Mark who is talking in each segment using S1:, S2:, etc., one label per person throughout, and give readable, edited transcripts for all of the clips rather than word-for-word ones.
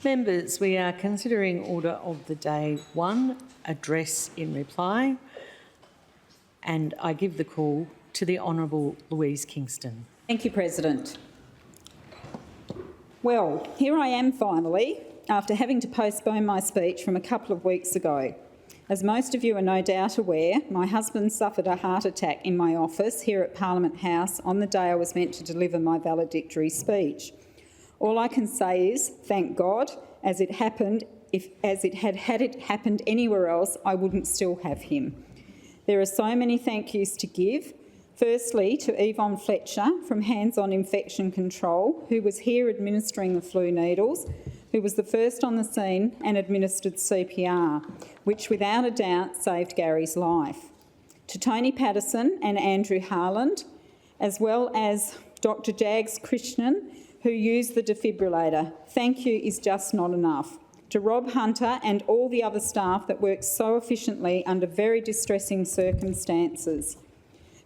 S1: Members, we are considering order of the day 1, address in reply, and I give the call to the Honourable Louise Kingston.
S2: Thank you, President. Well, here I am finally, after having to postpone my speech from a couple of weeks ago. As most of you are no doubt aware, my husband suffered a heart attack in my office here at Parliament House on the day I was meant to deliver my valedictory speech. All I can say is, thank God, as it happened, as it had happened anywhere else, I wouldn't still have him. There are so many thank yous to give. Firstly, to Yvonne Fletcher from Hands On Infection Control, who was here administering the flu needles, who was the first on the scene and administered CPR, which without a doubt saved Gary's life. To Tony Patterson and Andrew Harland, as well as Dr Jags Krishnan, who used the defibrillator. Thank you is just not enough. To Rob Hunter and all the other staff that worked so efficiently under very distressing circumstances.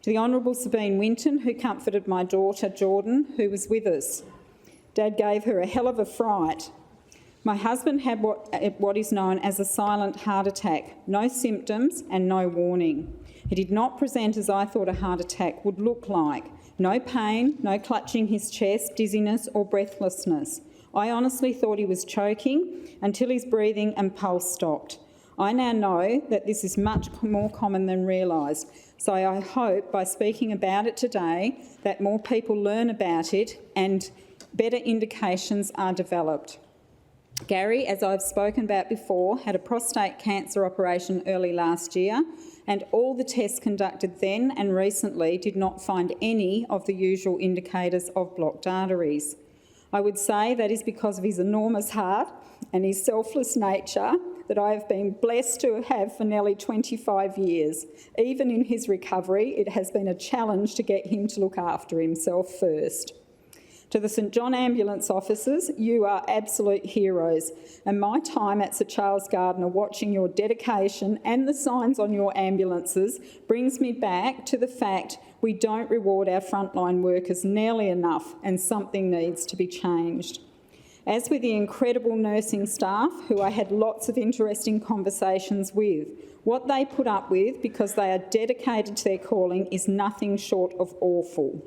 S2: To the Honourable Sabine Winton, who comforted my daughter Jordan, who was with us. Dad gave her a hell of a fright. My husband had what is known as a silent heart attack, no symptoms and no warning. He did not present as I thought a heart attack would look like. No pain, no clutching his chest, dizziness or breathlessness. I honestly thought he was choking until his breathing and pulse stopped. I now know that this is much more common than realised, so I hope by speaking about it today that more people learn about it and better indications are developed. Gary, as I've spoken about before, had a prostate cancer operation early last year, and all the tests conducted then and recently did not find any of the usual indicators of blocked arteries. I would say that is because of his enormous heart and his selfless nature that I have been blessed to have for nearly 25 years. Even in his recovery, it has been a challenge to get him to look after himself first. To the St John ambulance officers, you are absolute heroes, and my time at Sir Charles Gardner watching your dedication and the signs on your ambulances brings me back to the fact we don't reward our frontline workers nearly enough, and something needs to be changed. As with the incredible nursing staff, who I had lots of interesting conversations with, what they put up with because they are dedicated to their calling is nothing short of awful.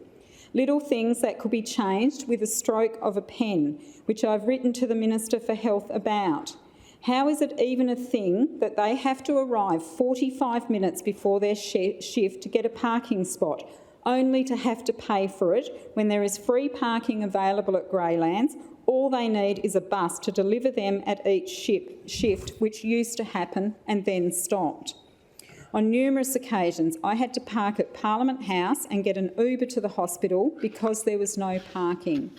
S2: Little things that could be changed with a stroke of a pen, which I've written to the Minister for Health about. How is it even a thing that they have to arrive 45 minutes before their shift to get a parking spot, only to have to pay for it when there is free parking available at Greylands? All they need is a bus to deliver them at each shift, which used to happen and then stopped. On numerous occasions, I had to park at Parliament House and get an Uber to the hospital because there was no parking.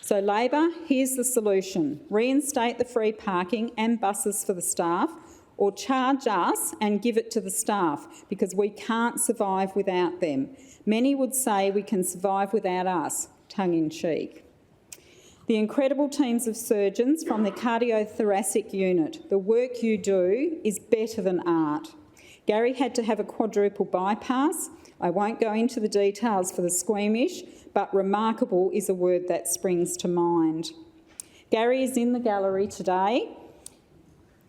S2: So Labor, here's the solution. Reinstate the free parking and buses for the staff, or charge us and give it to the staff, because we can't survive without them. Many would say we can survive without us, tongue in cheek. The incredible teams of surgeons from the cardiothoracic unit, the work you do is better than art. Gary had to have a quadruple bypass. I won't go into the details for the squeamish, but remarkable is a word that springs to mind. Gary is in the gallery today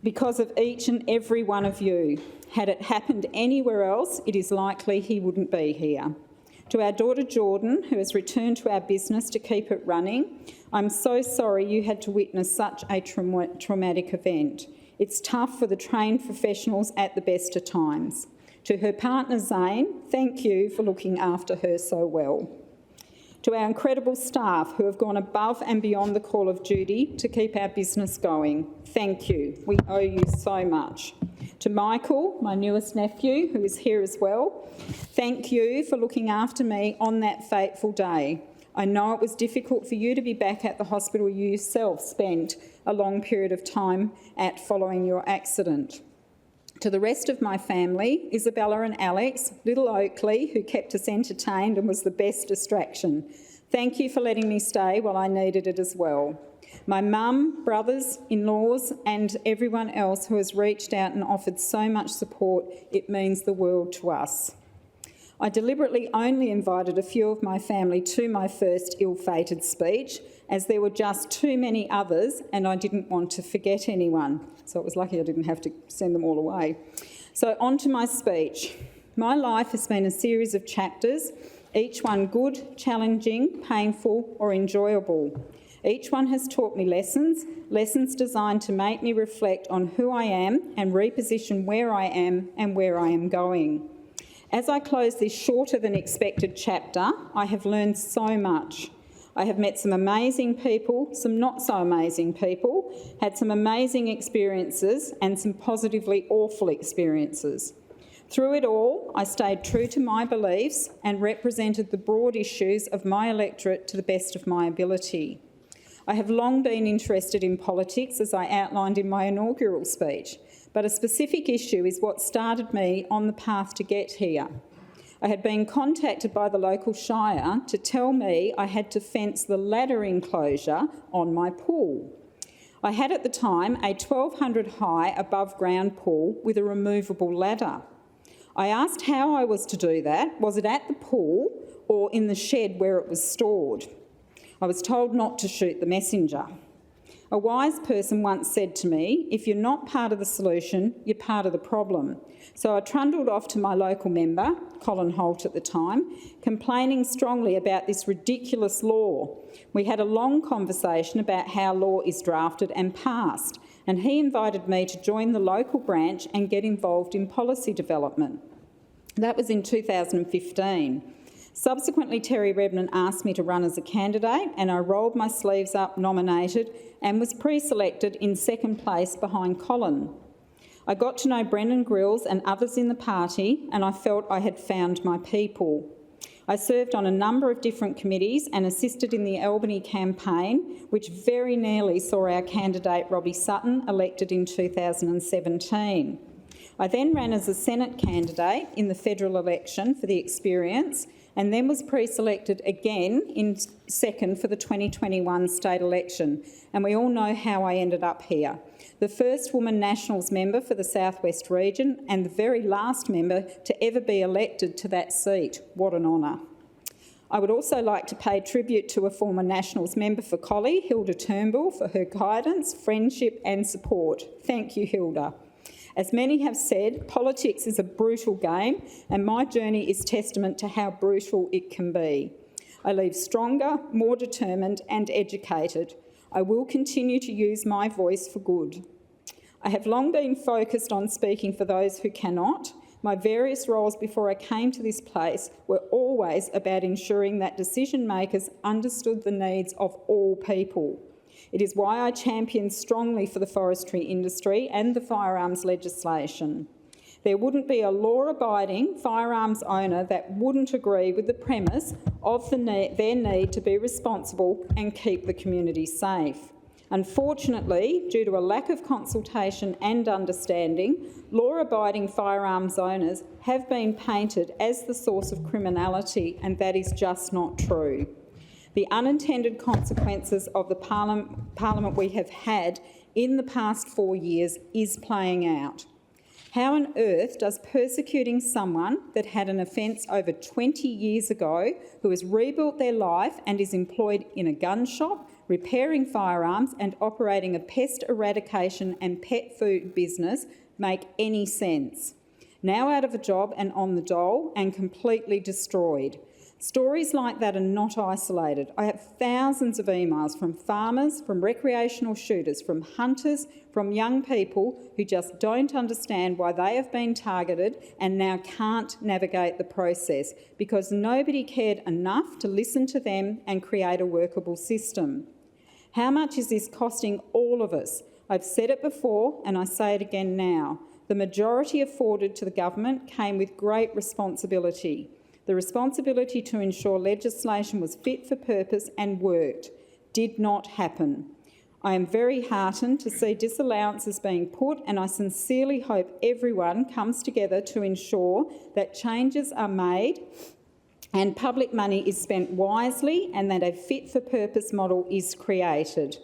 S2: because of each and every one of you. Had it happened anywhere else, it is likely he wouldn't be here. To our daughter Jordan, who has returned to our business to keep it running, I'm so sorry you had to witness such a traumatic event. It's tough for the trained professionals at the best of times. To her partner Zane, thank you for looking after her so well. To our incredible staff who have gone above and beyond the call of duty to keep our business going, thank you. We owe you so much. To Michael, my newest nephew, who is here as well, thank you for looking after me on that fateful day. I know it was difficult for you to be back at the hospital you yourself spent a long period of time at following your accident. To the rest of my family, Isabella and Alex, little Oakley, who kept us entertained and was the best distraction. Thank you for letting me stay while I needed it as well. My mum, brothers, in-laws and everyone else who has reached out and offered so much support, it means the world to us. I deliberately only invited a few of my family to my first ill-fated speech, as there were just too many others and I didn't want to forget anyone. So it was lucky I didn't have to send them all away. So on to my speech. My life has been a series of chapters, each one good, challenging, painful or enjoyable. Each one has taught me lessons designed to make me reflect on who I am and reposition where I am and where I am going. As I close this shorter than expected chapter, I have learned so much. I have met some amazing people, some not so amazing people, had some amazing experiences and some positively awful experiences. Through it all, I stayed true to my beliefs and represented the broad issues of my electorate to the best of my ability. I have long been interested in politics, as I outlined in my inaugural speech, but a specific issue is what started me on the path to get here. I had been contacted by the local shire to tell me I had to fence the ladder enclosure on my pool. I had at the time a 1,200 high above ground pool with a removable ladder. I asked how I was to do that. Was it at the pool or in the shed where it was stored? I was told not to shoot the messenger. A wise person once said to me, if you're not part of the solution, you're part of the problem. So I trundled off to my local member, Colin Holt at the time, complaining strongly about this ridiculous law. We had a long conversation about how law is drafted and passed, and he invited me to join the local branch and get involved in policy development. That was in 2015. Subsequently, Terry Rebnan asked me to run as a candidate and I rolled my sleeves up, nominated and was pre-selected in second place behind Colin. I got to know Brendan Grills and others in the party and I felt I had found my people. I served on a number of different committees and assisted in the Albany campaign, which very nearly saw our candidate Robbie Sutton elected in 2017. I then ran as a Senate candidate in the federal election for the experience and then was pre-selected again in second for the 2021 state election. And we all know how I ended up here. The first woman Nationals member for the South West region and the very last member to ever be elected to that seat. What an honour. I would also like to pay tribute to a former Nationals member for Collie, Hilda Turnbull, for her guidance, friendship and support. Thank you, Hilda. As many have said, politics is a brutal game and my journey is testament to how brutal it can be. I leave stronger, more determined and educated. I will continue to use my voice for good. I have long been focused on speaking for those who cannot. My various roles before I came to this place were always about ensuring that decision makers understood the needs of all people. It is why I champion strongly for the forestry industry and the firearms legislation. There wouldn't be a law-abiding firearms owner that wouldn't agree with the premise of their need to be responsible and keep the community safe. Unfortunately, due to a lack of consultation and understanding, law-abiding firearms owners have been painted as the source of criminality, and that is just not true. The unintended consequences of the parliament we have had in the past 4 years is playing out. How on earth does persecuting someone that had an offence over 20 years ago, who has rebuilt their life and is employed in a gun shop, repairing firearms and operating a pest eradication and pet food business, make any sense? Now out of a job and on the dole and completely destroyed. Stories like that are not isolated. I have thousands of emails from farmers, from recreational shooters, from hunters, from young people who just don't understand why they have been targeted and now can't navigate the process because nobody cared enough to listen to them and create a workable system. How much is this costing all of us? I've said it before and I say it again now. The majority afforded to the government came with great responsibility. The responsibility to ensure legislation was fit for purpose and worked did not happen. I am very heartened to see disallowances being put and I sincerely hope everyone comes together to ensure that changes are made and public money is spent wisely and that a fit for purpose model is created.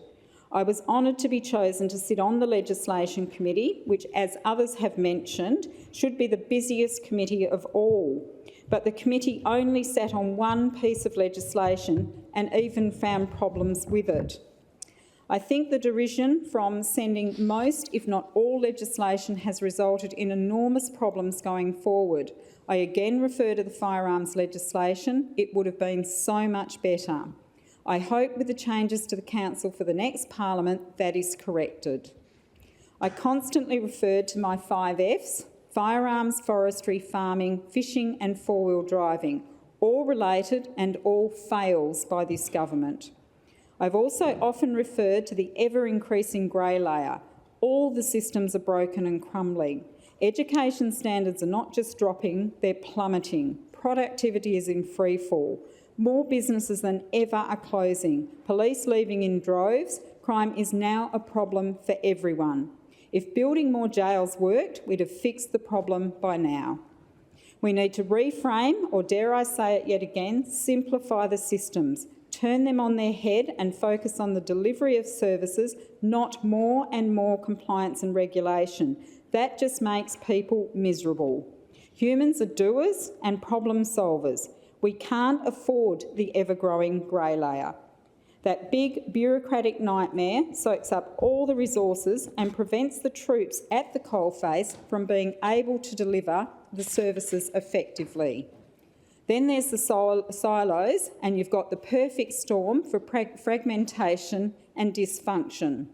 S2: I was honoured to be chosen to sit on the Legislation Committee, which, as others have mentioned, should be the busiest committee of all. But the committee only sat on one piece of legislation and even found problems with it. I think the derision from sending most, if not all, legislation has resulted in enormous problems going forward. I again refer to the firearms legislation. It would have been so much better. I hope with the changes to the Council for the next Parliament that is corrected. I constantly referred to my 5 Fs: firearms, forestry, farming, fishing and four-wheel driving, all related and all fails by this government. I've also often referred to the ever-increasing grey layer. All the systems are broken and crumbling. Education standards are not just dropping, they're plummeting. Productivity is in free fall. More businesses than ever are closing. Police leaving in droves. Crime is now a problem for everyone. If building more jails worked, we'd have fixed the problem by now. We need to reframe, or dare I say it yet again, simplify the systems, turn them on their head and focus on the delivery of services, not more and more compliance and regulation. That just makes people miserable. Humans are doers and problem solvers. We can't afford the ever-growing grey layer. That big bureaucratic nightmare soaks up all the resources and prevents the troops at the coalface from being able to deliver the services effectively. Then there's the silos, and you've got the perfect storm for fragmentation and dysfunction.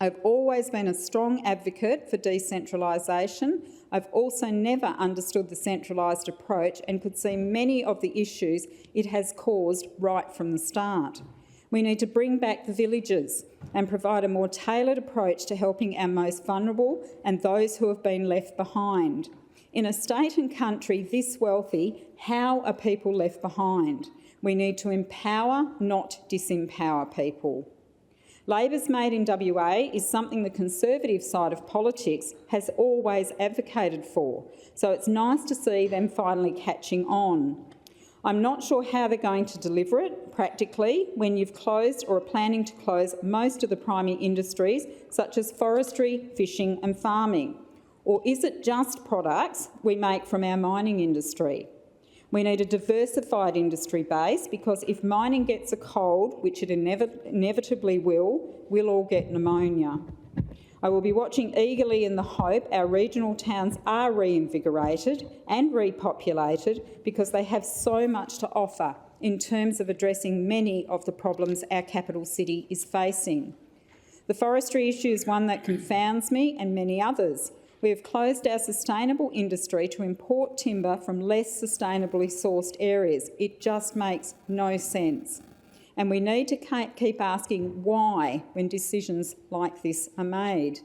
S2: I've always been a strong advocate for decentralisation. I've also never understood the centralised approach and could see many of the issues it has caused right from the start. We need to bring back the villages and provide a more tailored approach to helping our most vulnerable and those who have been left behind. In a state and country this wealthy, how are people left behind? We need to empower, not disempower people. Labor's Made in WA is something the Conservative side of politics has always advocated for, so it's nice to see them finally catching on. I'm not sure how they're going to deliver it practically when you've closed or are planning to close most of the primary industries such as forestry, fishing and farming. Or is it just products we make from our mining industry? We need a diversified industry base because if mining gets a cold, which it inevitably will, we'll all get pneumonia. I will be watching eagerly in the hope our regional towns are reinvigorated and repopulated because they have so much to offer in terms of addressing many of the problems our capital city is facing. The forestry issue is one that confounds me and many others. We have closed our sustainable industry to import timber from less sustainably sourced areas. It just makes no sense. And we need to keep asking why when decisions like this are made.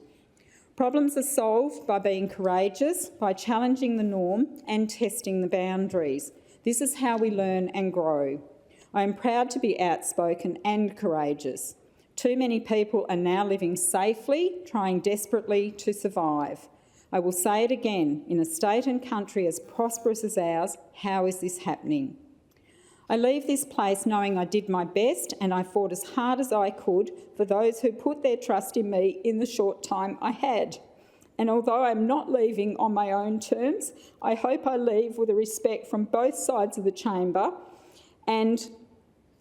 S2: Problems are solved by being courageous, by challenging the norm and testing the boundaries. This is how we learn and grow. I am proud to be outspoken and courageous. Too many people are now living safely, trying desperately to survive. I will say it again, in a state and country as prosperous as ours, how is this happening? I leave this place knowing I did my best and I fought as hard as I could for those who put their trust in me in the short time I had. And although I'm not leaving on my own terms, I hope I leave with a respect from both sides of the chamber and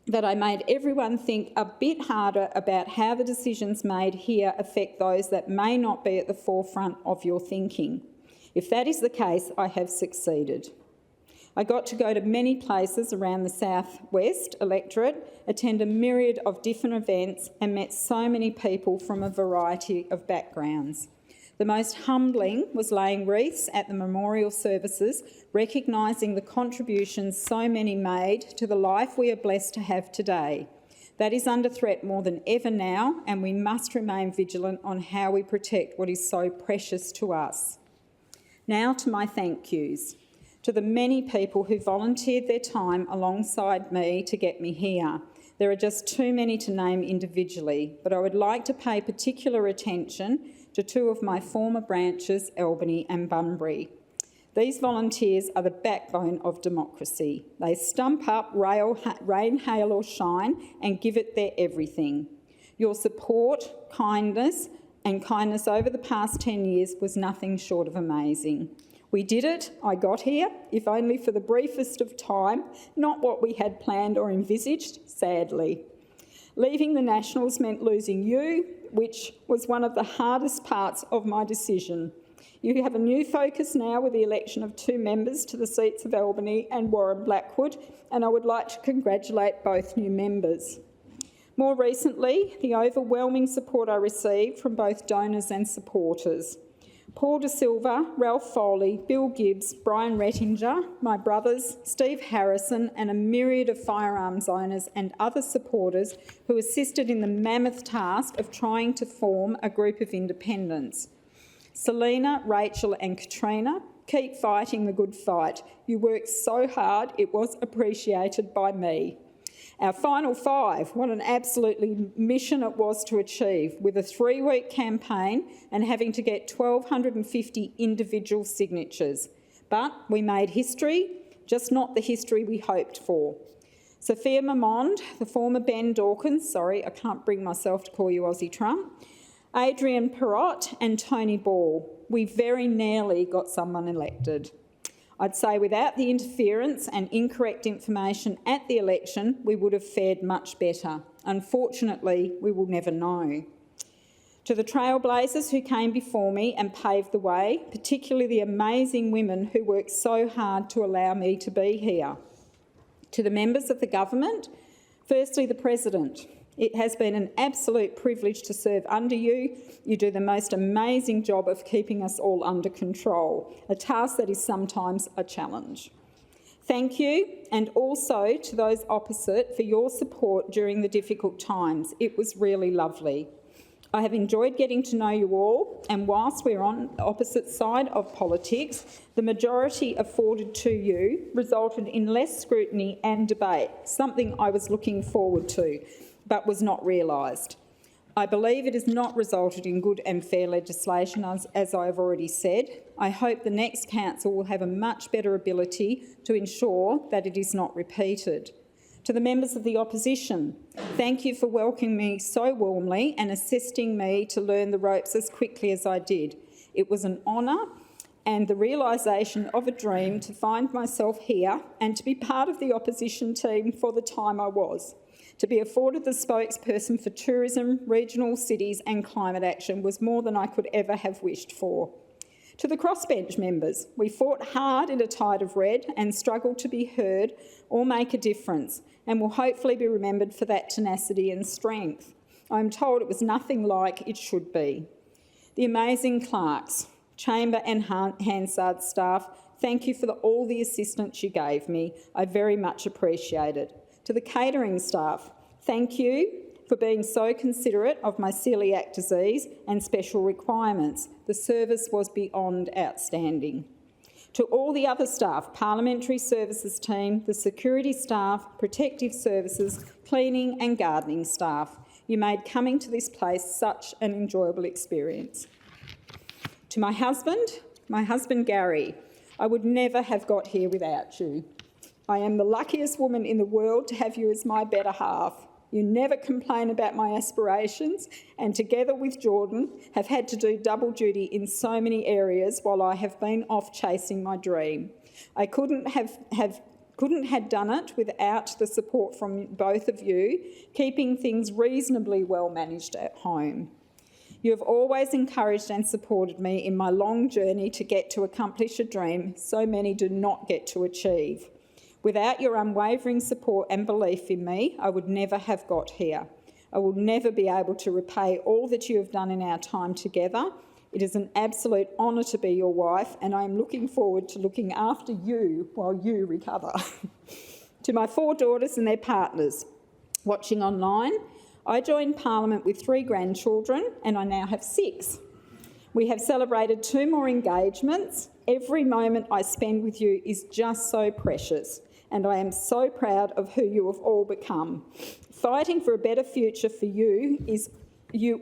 S2: that I made everyone think a bit harder about how the decisions made here affect those that may not be at the forefront of your thinking. If that is the case, I have succeeded. I got to go to many places around the southwest electorate, attend a myriad of different events and met so many people from a variety of backgrounds. The most humbling was laying wreaths at the memorial services, recognising the contributions so many made to the life we are blessed to have today. That is under threat more than ever now, and we must remain vigilant on how we protect what is so precious to us. Now to my thank yous. To the many people who volunteered their time alongside me to get me here. There are just too many to name individually, but I would like to pay particular attention to two of my former branches, Albany and Bunbury. These volunteers are the backbone of democracy. They stump up, rain, hail or shine and give it their everything. Your support, kindness over the past 10 years was nothing short of amazing. We did it, I got here, if only for the briefest of time, not what we had planned or envisaged, sadly. Leaving the Nationals meant losing you, which was one of the hardest parts of my decision. You have a new focus now with the election of 2 members to the seats of Albany and Warren Blackwood, and I would like to congratulate both new members. More recently, the overwhelming support I received from both donors and supporters. Paul De Silva, Ralph Foley, Bill Gibbs, Brian Rettinger, my brothers, Steve Harrison, and a myriad of firearms owners and other supporters who assisted in the mammoth task of trying to form a group of independents. Selena, Rachel and Katrina, keep fighting the good fight. You worked so hard, it was appreciated by me. Our final 5, what an absolutely mission it was to achieve, with a 3-week campaign and having to get 1,250 individual signatures. But we made history, just not the history we hoped for. Sophia Mamond, the former Ben Dawkins, sorry, I can't bring myself to call you Aussie Trump, Adrian Perrott and Tony Ball. We very nearly got someone elected. I'd say without the interference and incorrect information at the election, we would have fared much better. Unfortunately, we will never know. To the trailblazers who came before me and paved the way, particularly the amazing women who worked so hard to allow me to be here. To the members of the government, firstly the President. It has been an absolute privilege to serve under you. You do the most amazing job of keeping us all under control, a task that is sometimes a challenge. Thank you, and also to those opposite for your support during the difficult times. It was really lovely. I have enjoyed getting to know you all, and whilst we're on the opposite side of politics, the majority afforded to you resulted in less scrutiny and debate, something I was looking forward to, but was not realised. I believe it has not resulted in good and fair legislation, as I have already said. I hope the next council will have a much better ability to ensure that it is not repeated. To the members of the opposition, thank you for welcoming me so warmly and assisting me to learn the ropes as quickly as I did. It was an honour and the realisation of a dream to find myself here and to be part of the opposition team for the time I was. To be afforded the spokesperson for tourism, regional cities and climate action was more than I could ever have wished for. To the crossbench members, we fought hard in a tide of red and struggled to be heard or make a difference, and will hopefully be remembered for that tenacity and strength. I'm told it was nothing like it should be. The amazing clerks, chamber and Hansard staff, thank you for all the assistance you gave me. I very much appreciate it. To the catering staff, thank you for being so considerate of my celiac disease and special requirements. The service was beyond outstanding. To all the other staff, Parliamentary Services team, the security staff, protective services, cleaning and gardening staff, you made coming to this place such an enjoyable experience. To my husband Gary, I would never have got here without you. I am the luckiest woman in the world to have you as my better half. You never complain about my aspirations, and together with Jordan have had to do double duty in so many areas while I have been off chasing my dream. I couldn't have done it without the support from both of you, keeping things reasonably well managed at home. You have always encouraged and supported me in my long journey to get to accomplish a dream so many do not get to achieve. Without your unwavering support and belief in me, I would never have got here. I will never be able to repay all that you have done in our time together. It is an absolute honour to be your wife, and I am looking forward to looking after you while you recover. To my 4 daughters and their partners watching online, I joined Parliament with 3 grandchildren, and I now have 6. We have celebrated 2 more engagements. Every moment I spend with you is just so precious, and I am so proud of who you have all become. Fighting for a better future for you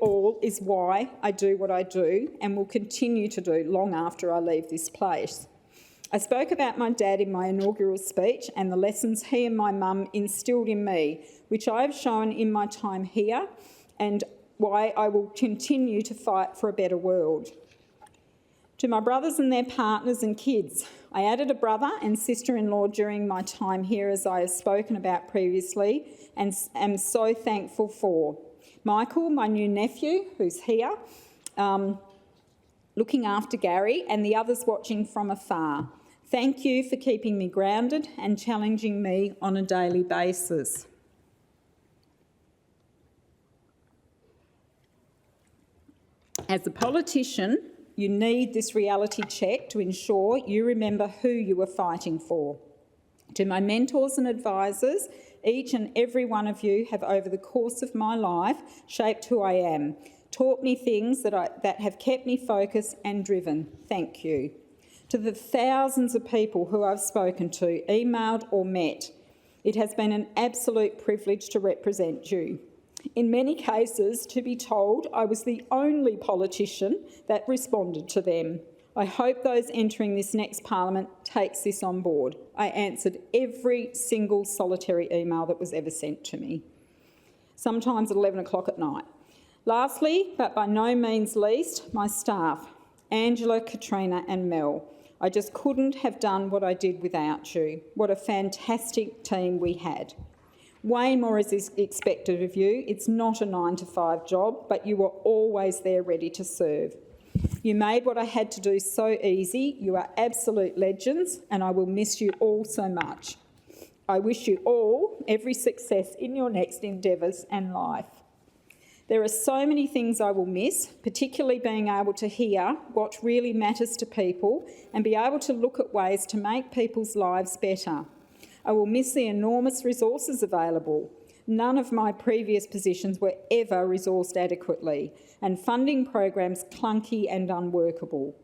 S2: all is why I do what I do and will continue to do long after I leave this place. I spoke about my dad in my inaugural speech and the lessons he and my mum instilled in me, which I have shown in my time here and why I will continue to fight for a better world. To my brothers and their partners and kids, I added a brother and sister-in-law during my time here, as I have spoken about previously, and am so thankful for. Michael, my new nephew, who's here, looking after Gary, and the others watching from afar. Thank you for keeping me grounded and challenging me on a daily basis. As a politician, you need this reality check to ensure you remember who you are fighting for. To my mentors and advisors, each and every one of you have, over the course of my life, shaped who I am, taught me things that have kept me focused and driven. Thank you. To the thousands of people who I've spoken to, emailed or met, it has been an absolute privilege to represent you. In many cases, to be told I was the only politician that responded to them. I hope those entering this next Parliament takes this on board. I answered every single solitary email that was ever sent to me, sometimes at 11 o'clock at night. Lastly, but by no means least, my staff, Angela, Katrina and Mel. I just couldn't have done what I did without you. What a fantastic team we had. Way more is expected of you. It's not a 9-to-5 job, but you were always there ready to serve. You made what I had to do so easy. You are absolute legends, and I will miss you all so much. I wish you all every success in your next endeavours and life. There are so many things I will miss, particularly being able to hear what really matters to people and be able to look at ways to make people's lives better. I will miss the enormous resources available. None of my previous positions were ever resourced adequately, and funding programs clunky and unworkable.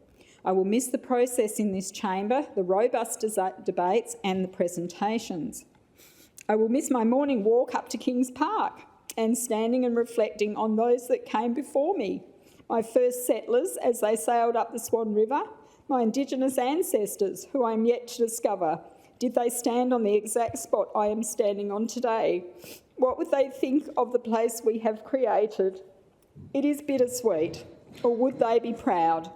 S2: I will miss the process in this chamber, the robust debates and the presentations. I will miss my morning walk up to Kings Park and standing and reflecting on those that came before me, my first settlers as they sailed up the Swan River, my Indigenous ancestors who I am yet to discover. Did they stand on the exact spot I am standing on today? What would they think of the place we have created? It is bittersweet, or would they be proud?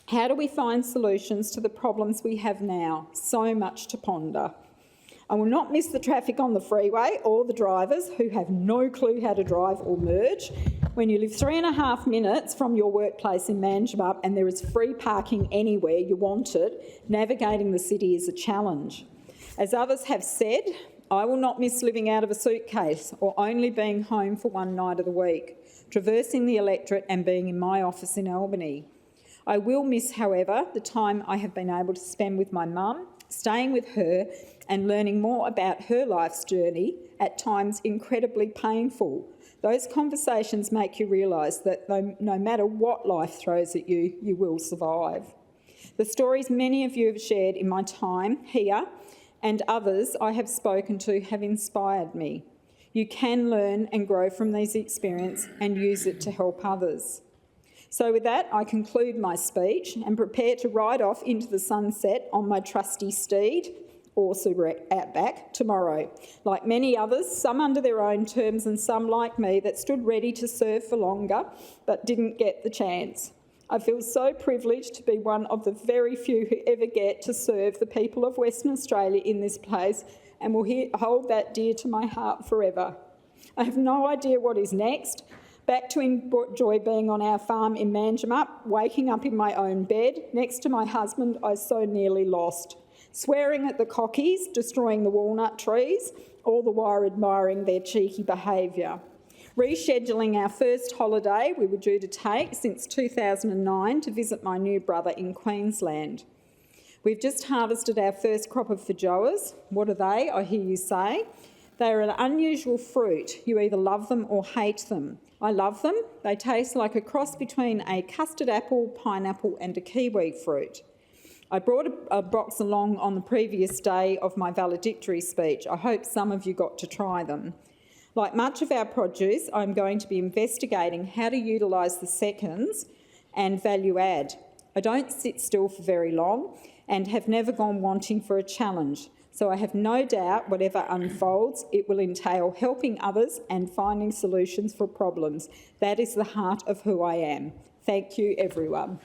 S2: How do we find solutions to the problems we have now? So much to ponder. I will not miss the traffic on the freeway or the drivers who have no clue how to drive or merge. When you live 3.5 minutes from your workplace in Manjimup and there is free parking anywhere you want it, navigating the city is a challenge. As others have said, I will not miss living out of a suitcase or only being home for one night of the week, traversing the electorate and being in my office in Albany. I will miss, however, the time I have been able to spend with my mum, staying with her and learning more about her life's journey, at times incredibly painful. Those conversations make you realise that no matter what life throws at you, you will survive. The stories many of you have shared in my time here and others I have spoken to have inspired me. You can learn and grow from these experiences and use it to help others. So with that, I conclude my speech and prepare to ride off into the sunset on my trusty steed, or Super Outback, tomorrow. Like many others, some under their own terms and some like me that stood ready to serve for longer but didn't get the chance. I feel so privileged to be one of the very few who ever get to serve the people of Western Australia in this place and will hold that dear to my heart forever. I have no idea what is next. Back to enjoy being on our farm in Manjimup, waking up in my own bed, next to my husband I so nearly lost, swearing at the cockies, destroying the walnut trees, all the while admiring their cheeky behaviour. Rescheduling our first holiday we were due to take since 2009 to visit my new brother in Queensland. We've just harvested our first crop of feijoas. What are they, I hear you say? They are an unusual fruit. You either love them or hate them. I love them. They taste like a cross between a custard apple, pineapple and a kiwi fruit. I brought a box along on the previous day of my valedictory speech. I hope some of you got to try them. Like much of our produce, I'm going to be investigating how to utilise the seconds and value add. I don't sit still for very long and have never gone wanting for a challenge. So I have no doubt whatever unfolds, it will entail helping others and finding solutions for problems. That is the heart of who I am. Thank you, everyone.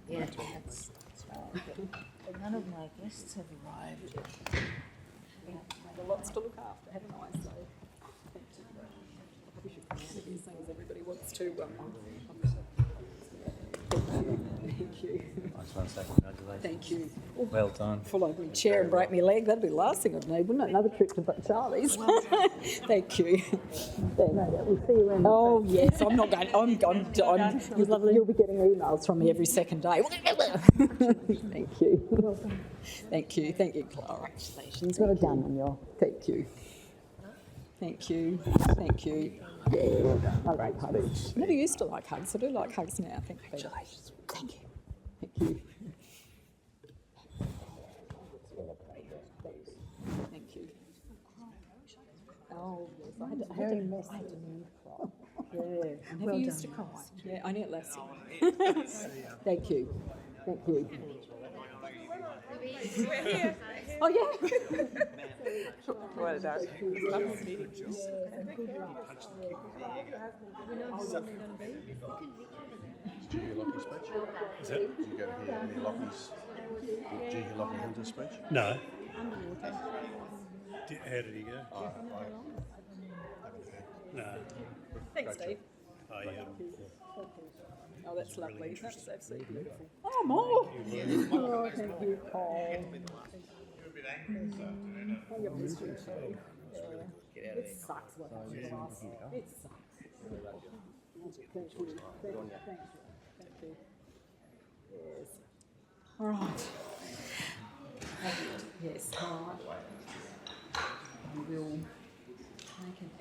S3: Yeah, that's right. None of my guests have arrived.
S2: Lots to look after, haven't I? So, we should consider these things everybody wants to. Thank you.
S4: I just want to say congratulations.
S2: Thank you.
S4: Well done.
S2: Fall over my chair and break my leg. That'd be the last thing I'd need, wouldn't it? Another trip to Charlie's. Thank you.
S3: We'll see you around.
S2: Oh yes, I'm not going. You'll be getting emails from me every second day. Thank you. Thank you. Thank you, Clara.
S3: Congratulations. Well done on your.
S2: Thank you. Thank you. Thank you. I like hugs. I never used to like hugs. I do like hugs now. Thank you. Thank you. Thank you. Thank you. Oh, yes. I had to move. Yeah. I never used to cry. Yeah, I knew it last year. Thank you. Thank you. Oh, yeah.
S5: Well done.
S6: Did you hear Lockie's speech?
S7: Is that?
S6: Did you go to hear Lockie's? Did you hear Lockie Hunter's speech?
S7: No. How did he go?
S6: I haven't heard.
S7: No.
S2: Thanks, Steve. Oh, that's lovely. That's absolutely beautiful. Oh, more. Oh, thank you, Paul. It sucks what happens to us. It sucks. Thank you. Thank you. Yes. All right. Yes. All right. I will.